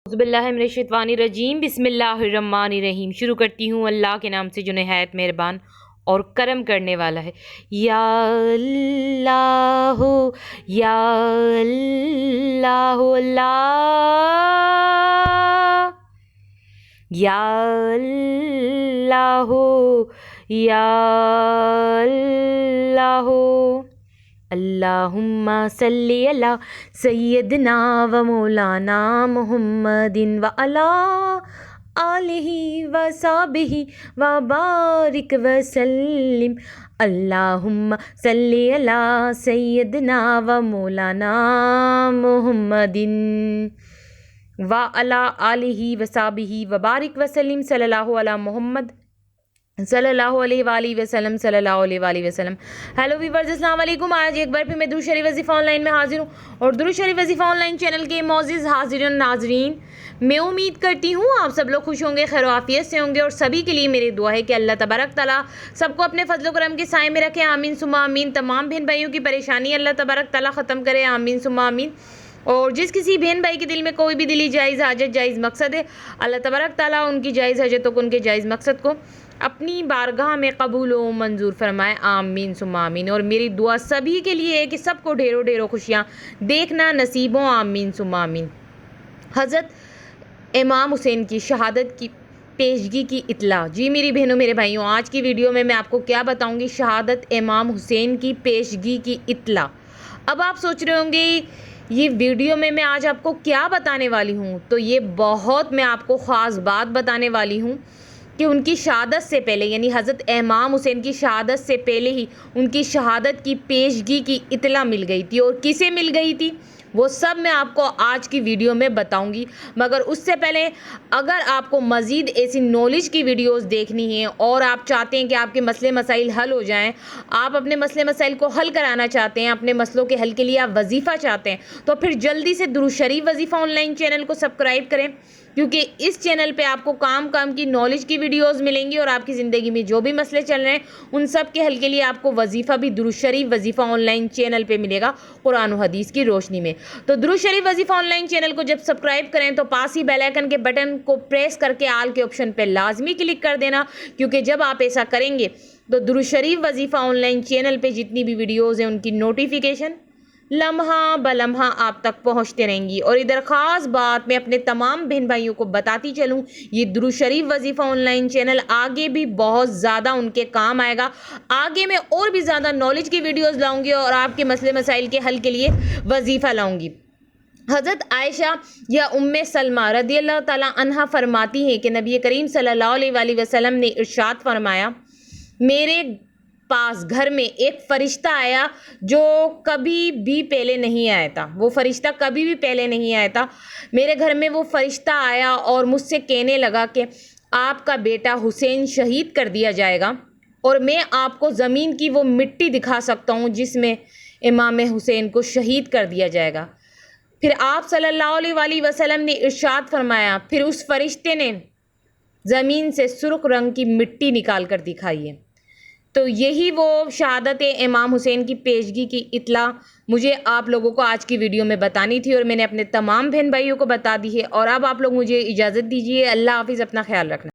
اعوذ باللہ من الشیطان الرجیم، بسم اللہ الرحمن الرحیم۔ شروع کرتی ہوں اللہ کے نام سے جو نہایت مہربان اور کرم کرنے والا ہے۔ یا اللہ یا اللہ اللہ، یا اللہ یا اللہ، اللہم صلی علی سیدنا و مولانا محمد و علی آلہ و صحبہ و بارک وسلم۔ اللہم صلی علی سیدنا و مولانا محمد و علی آلہ و صحبہ و بارک وسلم۔ صلی اللہ علی محمد صلی اللہ علیہ وآلہ وسلم، صلی اللہ علیہ وآلہ وسلم۔ ہیلو ویورز، السلام علیکم۔ آج ایک بار پھر میں درود شریف وظیفہ آن لائن میں حاضر ہوں، اور درود شریف وظیفہ آن لائن چینل کے معزز حاضرین ناظرین، میں امید کرتی ہوں آپ سب لوگ خوش ہوں گے، خیر و عافیت سے ہوں گے، اور سبھی کے لیے میری دعا ہے کہ اللہ تبارک تعالیٰ سب کو اپنے فضل و کرم کے سائے میں رکھے، آمین ثم آمین۔ تمام بہن بھائیوں کی پریشانی اللہ تبارک تعالیٰ ختم کرے، آمین ثم آمین۔ اور جس کسی بہن بھائی کے دل میں کوئی بھی دلی جائز حاجت جائز مقصد ہے، اللہ تبارک تعالیٰ ان کی جائز حاجتوں کو، ان کے جائز مقصد کو اپنی بارگاہ میں قبول و منظور فرمائے، آمین ثم آمین۔ اور میری دعا سبھی کے لیے ہے کہ سب کو ڈھیروں ڈھیروں خوشیاں دیکھنا نصیب ہوں، آمین ثم آمین۔ حضرت امام حسین کی شہادت کی پیشگی کی اطلاع۔ جی میری بہنوں میرے بھائیوں، آج کی ویڈیو میں آپ کو کیا بتاؤں گی؟ شہادت امام حسین کی پیشگی کی اطلاع۔ اب آپ سوچ رہے ہوں گے یہ ویڈیو میں آج آپ کو کیا بتانے والی ہوں؟ تو یہ بہت میں آپ کو خاص بات بتانے والی ہوں کہ ان کی شہادت سے پہلے، یعنی حضرت امام حسین کی شہادت سے پہلے ہی ان کی شہادت کی پیشگی کی اطلاع مل گئی تھی، اور کسے مل گئی تھی وہ سب میں آپ کو آج کی ویڈیو میں بتاؤں گی۔ مگر اس سے پہلے اگر آپ کو مزید ایسی نالج کی ویڈیوز دیکھنی ہیں اور آپ چاہتے ہیں کہ آپ کے مسئلے مسائل حل ہو جائیں، آپ اپنے مسئلے مسائل کو حل کرانا چاہتے ہیں، اپنے مسئلوں کے حل کے لیے آپ وظیفہ چاہتے ہیں، تو پھر جلدی سے درود شریف وظیفہ آن لائن چینل کو سبسکرائب کریں، کیونکہ اس چینل پہ آپ کو کام کی نالج کی ویڈیوز ملیں گی، اور آپ کی زندگی میں جو بھی مسئلے چل رہے ہیں ان سب کے حل کے لیے آپ کو وظیفہ بھی درود شریف وظیفہ آن لائن چینل پہ ملے گا، قرآن و حدیث کی روشنی میں۔ تو درود شریف وظیفہ آن لائن چینل کو جب سبسکرائب کریں تو پاس ہی بیل آئیکن کے بٹن کو پریس کر کے آل کے آپشن پہ لازمی کلک کر دینا، کیونکہ جب آپ ایسا کریں گے تو درود شریف وظیفہ آن لائن چینل پہ جتنی بھی ویڈیوز ہیں ان کی نوٹیفیکیشن لمحہ بلمحہ آپ تک پہنچتے رہیں گی۔ اور ادھر خاص بات میں اپنے تمام بہن بھائیوں کو بتاتی چلوں، یہ درود شریف وظیفہ آن لائن چینل آگے بھی بہت زیادہ ان کے کام آئے گا، آگے میں اور بھی زیادہ نالج کی ویڈیوز لاؤں گی اور آپ کے مسئلے مسائل کے حل کے لیے وظیفہ لاؤں گی۔ حضرت عائشہ یا سلمہ رضی اللہ تعالیٰ عنہ فرماتی ہیں کہ نبی کریم صلی اللہ علیہ وآلہ وسلم نے ارشاد فرمایا، میرے پاس گھر میں ایک فرشتہ آیا جو کبھی بھی پہلے نہیں آیا تھا، وہ فرشتہ کبھی بھی پہلے نہیں آیا تھا۔ میرے گھر میں وہ فرشتہ آیا اور مجھ سے کہنے لگا کہ آپ کا بیٹا حسین شہید کر دیا جائے گا، اور میں آپ کو زمین کی وہ مٹی دکھا سکتا ہوں جس میں امام حسین کو شہید کر دیا جائے گا۔ پھر آپ صلی اللہ علیہ وآلہ وسلم نے ارشاد فرمایا، پھر اس فرشتے نے زمین سے سرخ رنگ کی مٹی نکال کر دکھائی ہے۔ تو یہی وہ شہادت امام حسین کی پیشگی کی اطلاع مجھے آپ لوگوں کو آج کی ویڈیو میں بتانی تھی، اور میں نے اپنے تمام بہن بھائیوں کو بتا دی ہے۔ اور اب آپ لوگ مجھے اجازت دیجیے، اللہ حافظ، اپنا خیال رکھنا۔